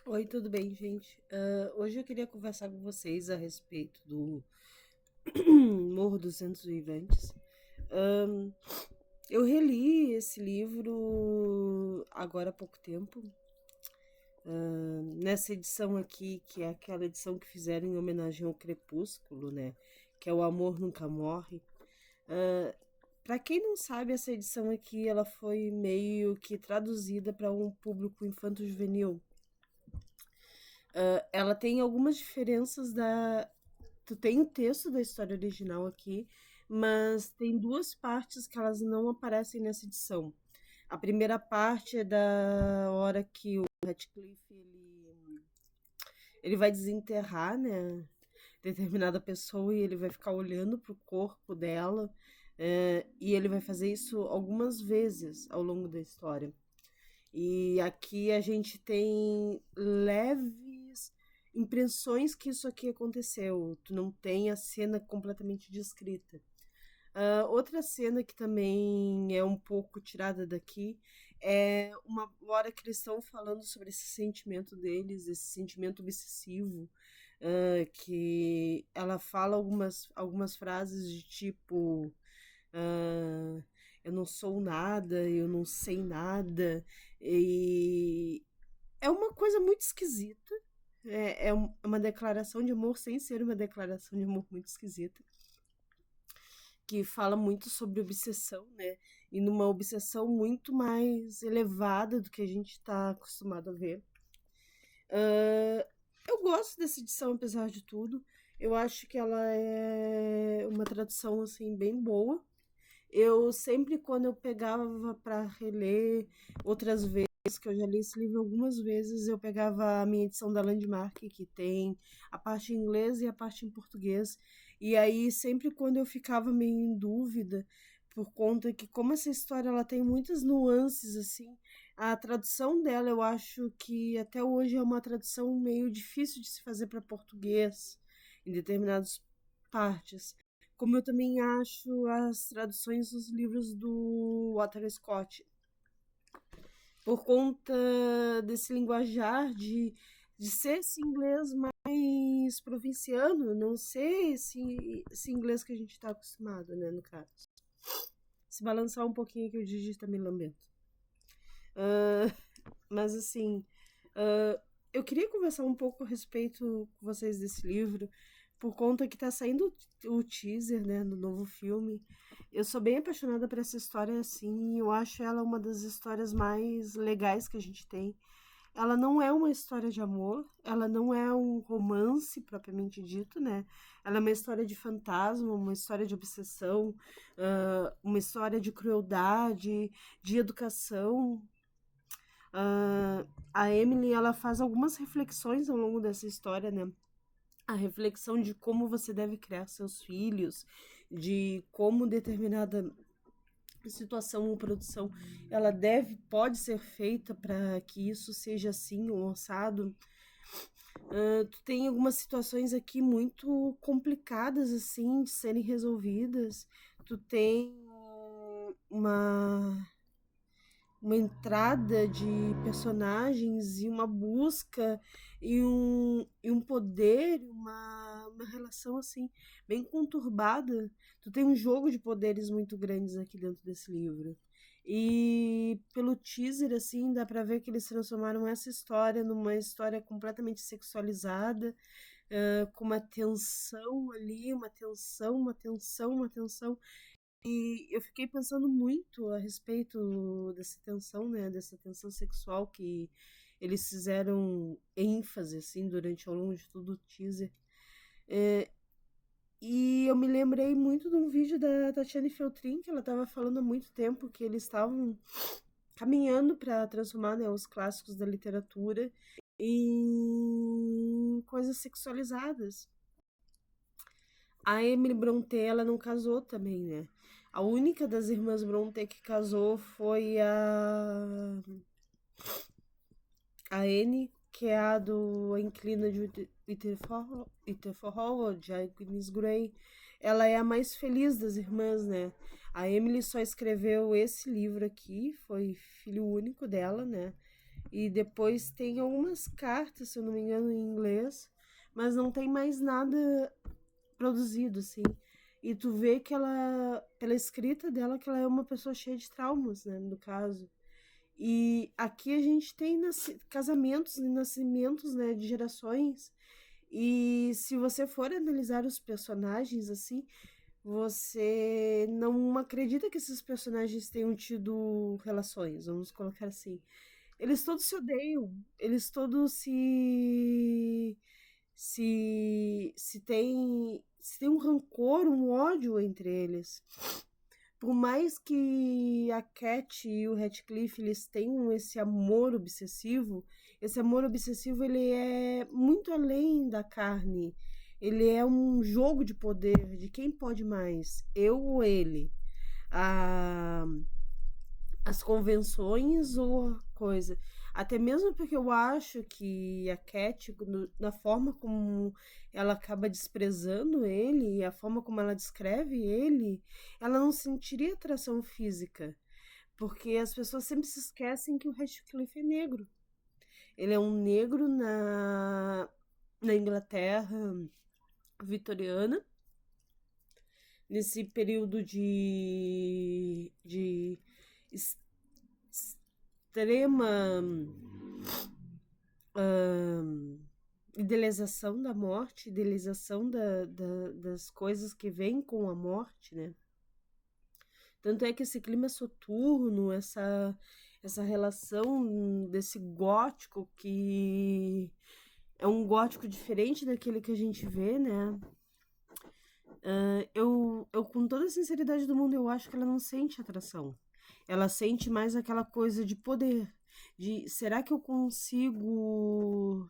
Oi, tudo bem, gente? Hoje eu queria conversar com vocês a respeito do Morro dos Ventos Vivantes. Ahn, eu reli esse livro agora há pouco tempo, nessa edição aqui, que é aquela edição que fizeram em homenagem ao Crepúsculo, né? Que é O Amor Nunca Morre. Para quem não sabe, essa edição aqui ela foi meio que traduzida para um público infanto-juvenil. Ela tem algumas diferenças da. Tu tem o texto da história original aqui, mas tem duas partes que elas não aparecem nessa edição. A primeira parte é da hora que o Radcliffe ele vai desenterrar, né, determinada pessoa e ele vai ficar olhando pro corpo dela, e ele vai fazer isso algumas vezes ao longo da história. E aqui a gente tem leves impressões que isso aqui aconteceu. Tu não tem a cena completamente descrita. Outra cena que também é um pouco tirada daqui é uma hora que eles estão falando sobre esse sentimento deles, esse sentimento obsessivo, que ela fala algumas frases de tipo. ah, eu não sou nada, eu não sei nada. E é uma coisa muito esquisita. É uma declaração de amor sem ser uma declaração de amor muito esquisita. Que fala muito sobre obsessão, né? E numa obsessão muito mais elevada do que a gente está acostumado a ver. Ah, eu gosto dessa edição, apesar de tudo. Eu acho que ela é uma tradução assim bem boa. Eu sempre, quando eu pegava para reler outras vezes, que eu já li esse livro algumas vezes, eu pegava a minha edição da Landmark, que tem a parte em inglês e a parte em português. E aí, sempre quando eu ficava meio em dúvida, por conta que, como essa história ela tem muitas nuances, assim, a tradução dela eu acho que até hoje é uma tradução meio difícil de se fazer para português, em determinadas partes. Como eu também acho as traduções dos livros do Walter Scott, por conta desse linguajar de ser esse inglês mais provinciano, não ser esse inglês que a gente está acostumado, né, no caso. Se balançar um pouquinho que o Digi tá me lambendo. Ah, mas assim, eu queria conversar um pouco a respeito com vocês desse livro, por conta que tá saindo o teaser, né, do novo filme. Eu sou bem apaixonada por essa história, assim, e eu acho ela uma das histórias mais legais que a gente tem. Ela não é uma história de amor, ela não é um romance propriamente dito, né? Ela é uma história de fantasma, uma história de obsessão, uma história de crueldade, de educação. A Emily, ela faz algumas reflexões ao longo dessa história, né? A reflexão de como você deve criar seus filhos, de como determinada situação ou produção ela pode ser feita para que isso seja assim, um orçado. Tu tem algumas situações aqui muito complicadas assim de serem resolvidas. Tu tem uma uma entrada de personagens e uma busca e um poder, uma relação assim bem conturbada. Tu tem um jogo de poderes muito grandes aqui dentro desse livro. E pelo teaser, assim, dá pra ver que eles transformaram essa história numa história completamente sexualizada, com uma tensão ali, uma tensão, uma tensão, uma tensão. E eu fiquei pensando muito a respeito dessa tensão, né, dessa tensão sexual que eles fizeram ênfase, assim, durante ao longo de todo o teaser. É, e eu me lembrei muito de um vídeo da Tatiane Feltrin, que ela estava falando há muito tempo que eles estavam caminhando para transformar, né, os clássicos da literatura em coisas sexualizadas. A Emily Brontë, ela não casou também, né? A única das irmãs Brontë que casou foi a Anne, que é a do A Inclina de Winterfell, de Agnes Grey. Ela é a mais feliz das irmãs, né? A Emily só escreveu esse livro aqui, foi filho único dela, né? E depois tem algumas cartas, se eu não me engano, em inglês, mas não tem mais nada produzido, assim. E tu vê que ela, pela escrita dela, que ela é uma pessoa cheia de traumas, né, no caso. E aqui a gente tem casamentos e nascimentos, né, de gerações. E se você for analisar os personagens, assim, você não acredita que esses personagens tenham tido relações, vamos colocar assim. Eles todos se odeiam, eles todos se tem um rancor, um ódio entre eles. Por mais que a Cat e o Ratcliffe eles tenham esse amor obsessivo ele é muito além da carne. Ele é um jogo de poder, de quem pode mais, eu ou ele. A, as convenções ou a coisa. Até mesmo porque eu acho que a Cat, na forma como ela acaba desprezando ele, a forma como ela descreve ele, ela não sentiria atração física. Porque as pessoas sempre se esquecem que o Ratcliffe é negro. Ele é um negro na Inglaterra vitoriana, nesse período de extrema ahn, idealização da morte, idealização das coisas que vêm com a morte, né? Tanto é que esse clima soturno, essa relação desse gótico que é um gótico diferente daquele que a gente vê, né? Eu, com toda a sinceridade do mundo, eu acho que ela não sente atração. Ela sente mais aquela coisa de poder. De será que eu consigo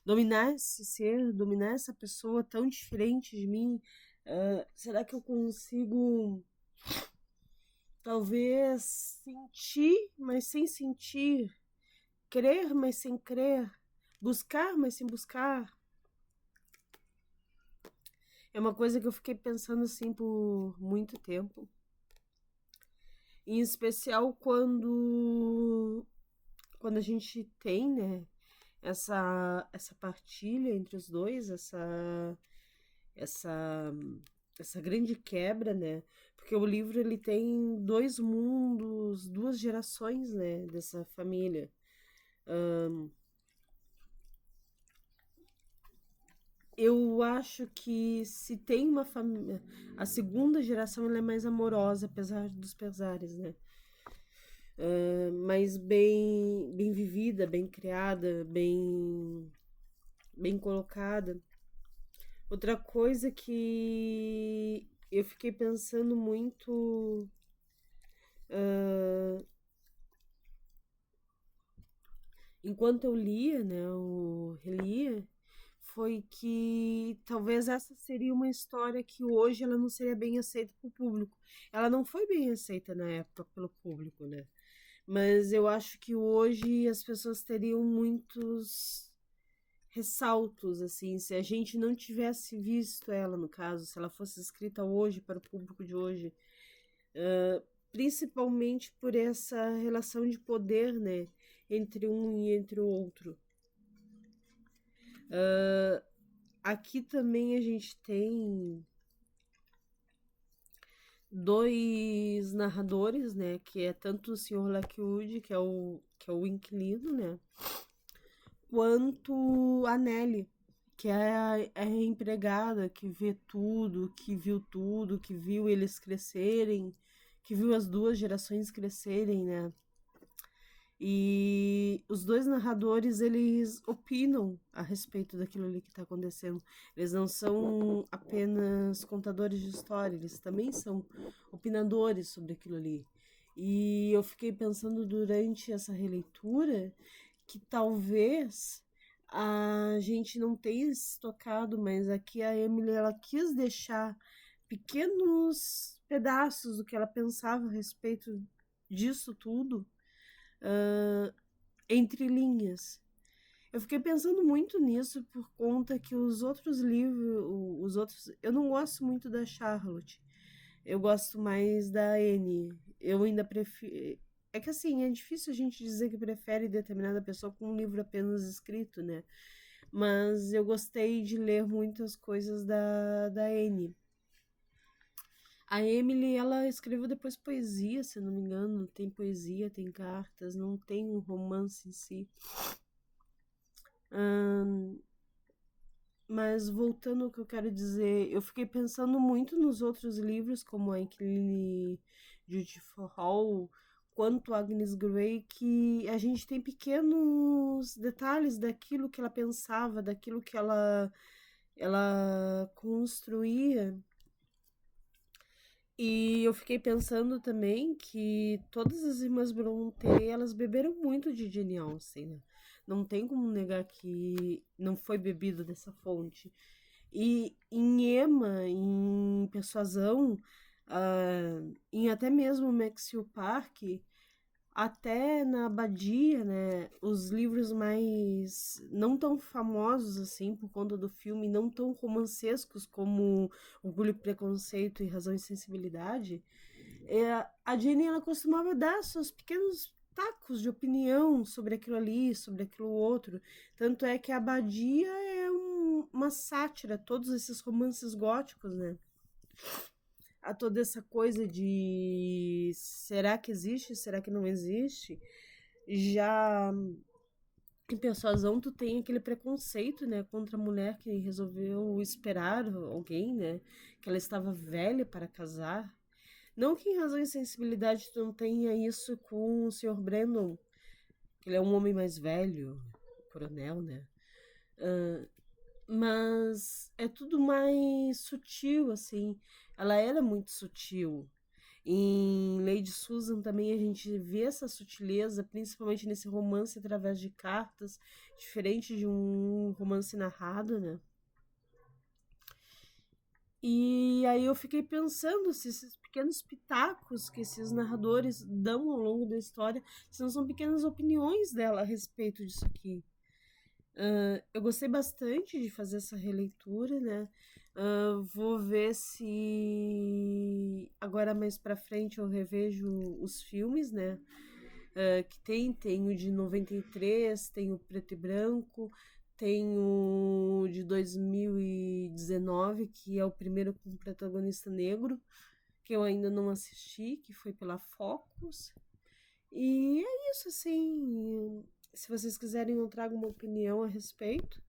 dominar esse ser, dominar essa pessoa tão diferente de mim? Será que eu consigo talvez sentir, mas sem sentir, crer, mas sem crer, buscar, mas sem buscar? É uma coisa que eu fiquei pensando assim por muito tempo. Em especial quando a gente tem, né, essa partilha entre os dois, essa essa grande quebra, né? Porque o livro ele tem dois mundos, duas gerações, né, dessa família. Eu acho que se tem uma família, a segunda geração ela é mais amorosa, apesar dos pesares, né? Mas bem vivida, bem criada, bem colocada. Outra coisa que eu fiquei pensando muito enquanto eu lia, né, eu relia, foi que talvez essa seria uma história que hoje ela não seria bem aceita pelo público. Ela não foi bem aceita na época pelo público, né? Mas eu acho que hoje as pessoas teriam muitos ressaltos, assim, se a gente não tivesse visto ela, no caso, se ela fosse escrita hoje para o público de hoje, principalmente por essa relação de poder, né, entre um e entre o outro. Aqui também a gente tem dois narradores, né, que é tanto o Sr. Lockwood, que é o inquilino, né, quanto a Nelly, que é a empregada que vê tudo, que viu tudo, que viu eles crescerem, que viu as duas gerações crescerem, né? E os dois narradores, eles opinam a respeito daquilo ali que está acontecendo. Eles não são apenas contadores de história, eles também são opinadores sobre aquilo ali. E eu fiquei pensando durante essa releitura que talvez a gente não tenha se tocado, mas aqui a Emily ela quis deixar pequenos pedaços do que ela pensava a respeito disso tudo entre linhas. Eu fiquei pensando muito nisso por conta que os outros livros, eu não gosto muito da Charlotte. Eu gosto mais da Anne. Eu ainda prefiro. É que assim, é difícil a gente dizer que prefere determinada pessoa com um livro apenas escrito, né? Mas eu gostei de ler muitas coisas da Anne. A Emily, ela escreveu depois poesia, se eu não me engano. Tem poesia, tem cartas, não tem um romance em si. Ahn, mas voltando ao que eu quero dizer, eu fiquei pensando muito nos outros livros, como a Inquiline Beautiful Hall, quanto Agnes Grey, que a gente tem pequenos detalhes daquilo que ela pensava, daquilo que ela construía. E eu fiquei pensando também que todas as irmãs Brontë, elas beberam muito de Jane Austen, né? Não tem como negar que não foi bebido dessa fonte. E em Emma, em Persuasão, em até mesmo Maxfield Park, até na Abadia, né, os livros mais não tão famosos assim por conta do filme, não tão romancescos como Orgulho e Preconceito e Razão e Sensibilidade, a Jenny ela costumava dar seus pequenos tacos de opinião sobre aquilo ali, sobre aquilo outro. Tanto é que a Abadia é uma sátira, todos esses romances góticos, né? A toda essa coisa de será que existe, será que não existe? Já em Persuasão tu tem aquele preconceito, né, contra a mulher que resolveu esperar alguém, né, que ela estava velha para casar. Não que em Razão e Sensibilidade tu não tenha isso com o Sr. Brandon, que ele é um homem mais velho, coronel, né? Mas é tudo mais sutil, assim. Ela era muito sutil. Em Lady Susan também a gente vê essa sutileza, principalmente nesse romance através de cartas, diferente de um romance narrado, né? E aí eu fiquei pensando se esses pequenos pitacos que esses narradores dão ao longo da história, se não são pequenas opiniões dela a respeito disso aqui. Eu gostei bastante de fazer essa releitura, né? Vou ver se agora mais pra frente eu revejo os filmes, né? Que tem o de 93, tem o preto e branco, tem o de 2019, que é o primeiro com protagonista negro, que eu ainda não assisti, que foi pela Focus. E é isso, assim. Se vocês quiserem, eu trago uma opinião a respeito.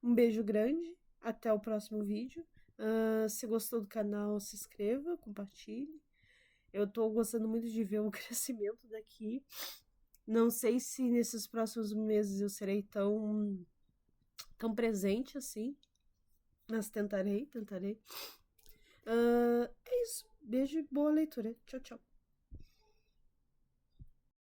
Um beijo grande. Até o próximo vídeo. Se gostou do canal, se inscreva, compartilhe. Eu tô gostando muito de ver o crescimento daqui. Não sei se nesses próximos meses eu serei tão presente assim. Mas tentarei. É isso. Beijo e boa leitura. Tchau, tchau.